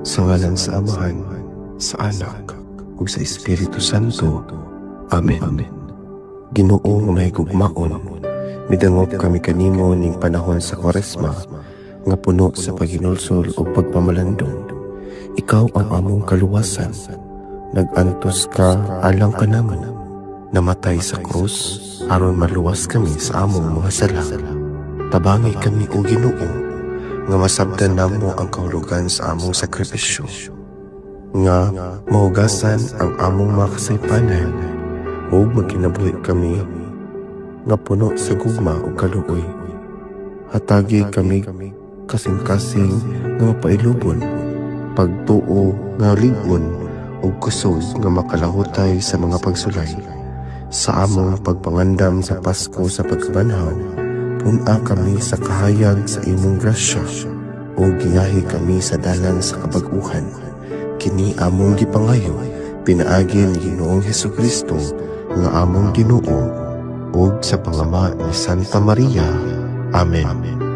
Sa ngalan sa Amahan, sa Anak, ug sa Espiritu Santo. Amen. Ginoo nga mahigugmaon, midangop kami kanimo ning panahon sa Kwaresma, nga puno sa paghinulsol o pagpamalandong. Ikaw ang among kaluwasan, nag-antos ka alang ka namon, namatay sa krus, aron maluwas kami sa among mga sala. Tabangi kami o Ginoo, nga masabdan namo ang kahulugan sa among sakripisyo, nga mahugasan ang among mga kasaypanan, o magkinabuhi kami nga puno sa gugma o kaluoy. Hatagi kami kasing-kasing nga mapailubon, pagtuo nga ligon, o kusog nga makalahutay sa mga pagsulay. Sa among pagpangandam sa Pasko sa pagkabanhaw, puna kami sa kahayag sa imong grasya, o giyahi kami sa dalan sa kabag-uhan. Kini among gipangayo, pinaagi ni Ginoong Hesukristo, nga among Ginoo, ug sa pangama ni Santa Maria. Amen.